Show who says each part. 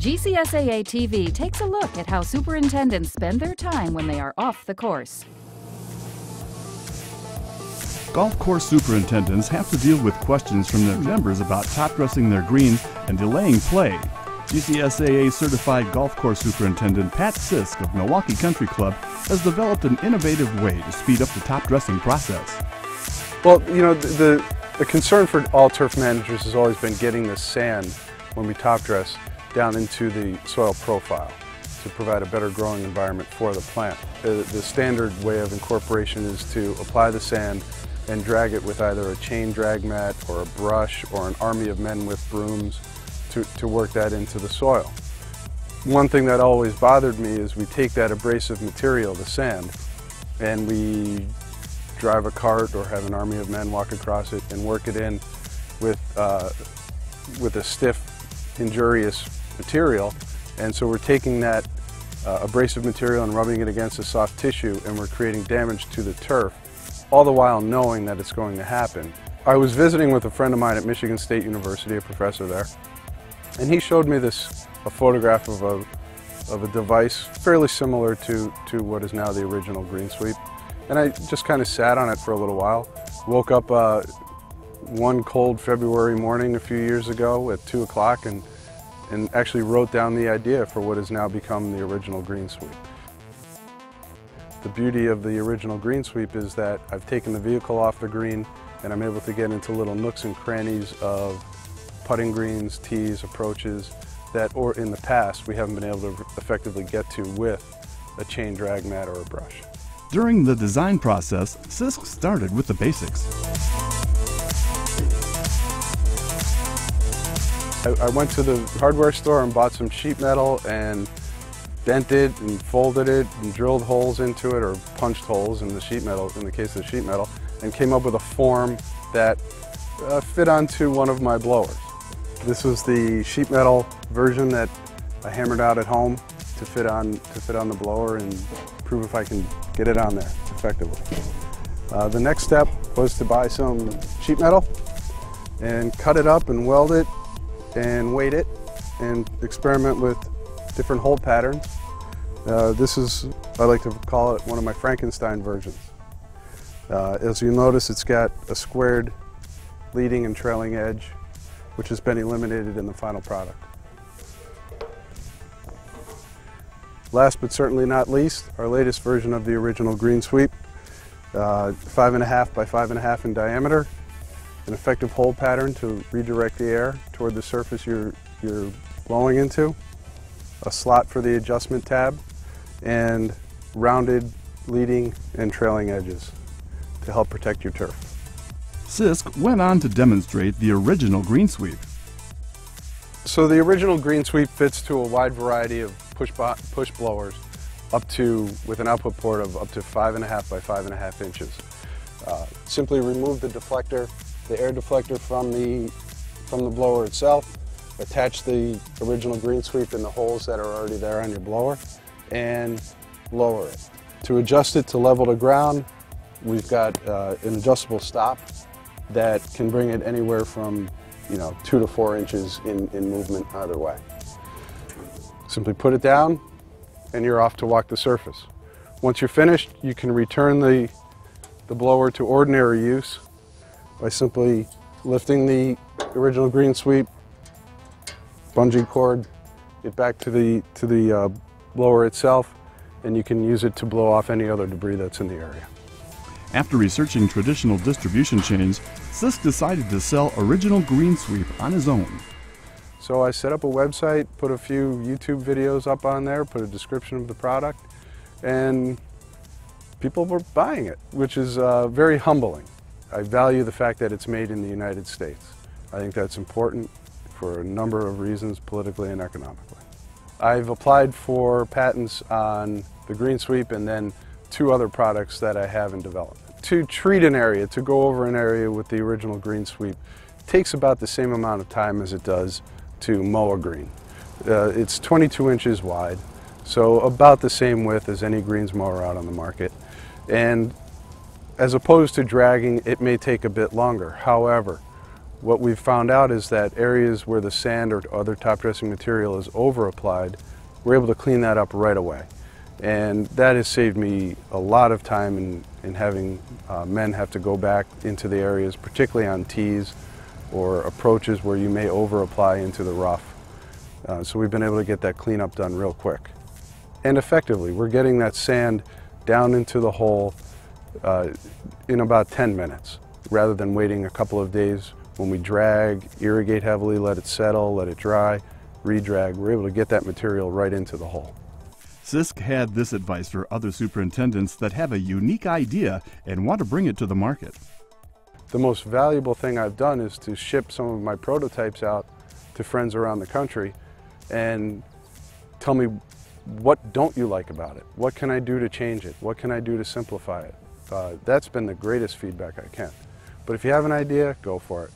Speaker 1: GCSAA TV takes a look at how superintendents spend their time when they are off the course.
Speaker 2: Golf course superintendents have to deal with questions from their members about top dressing their greens and delaying play. GCSAA certified golf course superintendent Pat Sisk of Milwaukee Country Club has developed an innovative way to speed up the top dressing process.
Speaker 3: Well, you know, the concern for all turf managers has always been getting the sand when we top dress down into the soil profile to provide a better growing environment for the plant. The standard way of incorporation is to apply the sand and drag it with either a chain drag mat or a brush or an army of men with brooms to work that into the soil. One thing that always bothered me is we take that abrasive material, the sand, and we drive a cart or have an army of men walk across it and work it in with a stiff, injurious material. And so we're taking that abrasive material and rubbing it against a soft tissue, and we're creating damage to the turf, all the while knowing that it's going to happen. I was visiting with a friend of mine at Michigan State University, a professor there, and he showed me a photograph of a device fairly similar to what is now the original green sweep. And I just kind of sat on it for a little while. Woke up one cold February morning a few years ago at 2 o'clock and actually wrote down the idea for what has now become the original green sweep. The beauty of the original green sweep is that I've taken the vehicle off the green and I'm able to get into little nooks and crannies of putting greens, tees, approaches that or in the past we haven't been able to effectively get to with a chain drag mat or a brush.
Speaker 2: During the design process, Sisk started with the basics.
Speaker 3: I went to the hardware store and bought some sheet metal and bent it and folded it and drilled holes into it, or punched holes in the sheet metal, in the case of the sheet metal, and came up with a form that fit onto one of my blowers. This was the sheet metal version that I hammered out at home to fit on the blower and prove if I can get it on there effectively. The next step was to buy some sheet metal and cut it up and weld it and weight it and experiment with different hole patterns. This is, I like to call it, one of my Frankenstein versions. As you notice, it's got a squared leading and trailing edge, which has been eliminated in the final product. Last but certainly not least, our latest version of the original green sweep, 5.5 by 5.5 in diameter, an effective hole pattern to redirect the air toward the surface you're blowing into, a slot for the adjustment tab, and rounded leading and trailing edges to help protect your turf.
Speaker 2: Sisk went on to demonstrate the original green sweep.
Speaker 3: So the original green sweep fits to a wide variety of push blowers with an output port of up to 5.5 by 5.5 inches. Simply remove the deflector, the air deflector from the blower itself, attach the original green sweep in the holes that are already there on your blower, and lower it. To adjust it to level to ground, we've got an adjustable stop that can bring it anywhere from 2 to 4 inches in movement either way. Simply put it down and you're off to walk the surface. Once you're finished, you can return the blower to ordinary use by simply lifting the original green sweep, bungee cord it back to the blower itself, and you can use it to blow off any other debris that's in the area.
Speaker 2: After researching traditional distribution chains, Sisk decided to sell original green sweep on his own.
Speaker 3: So I set up a website, put a few YouTube videos up on there, put a description of the product, and people were buying it, which is very humbling. I value the fact that it's made in the United States. I think that's important for a number of reasons, politically and economically. I've applied for patents on the green sweep and then 2 other products that I have in development. To treat an area, to go over an area with the original green sweep, takes about the same amount of time as it does to mow a green. It's 22 inches wide, so about the same width as any greens mower out on the market. And as opposed to dragging, it may take a bit longer. However, What we've found out is that areas where the sand or other top dressing material is over applied, we're able to clean that up right away. And that has saved me a lot of time in having men have to go back into the areas, particularly on tees or approaches where you may over apply into the rough. So we've been able to get that cleanup done real quick. And effectively, we're getting that sand down into the hole in about 10 minutes, rather than waiting a couple of days when we drag, irrigate heavily, let it settle, let it dry, re-drag. We're able to get that material right into the hole.
Speaker 2: Sisk had this advice for other superintendents that have a unique idea and want to bring it to the market.
Speaker 3: The most valuable thing I've done is to ship some of my prototypes out to friends around the country and tell me, what don't you like about it? What can I do to change it? What can I do to simplify it? That's been the greatest feedback I can. But if you have an idea, go for it.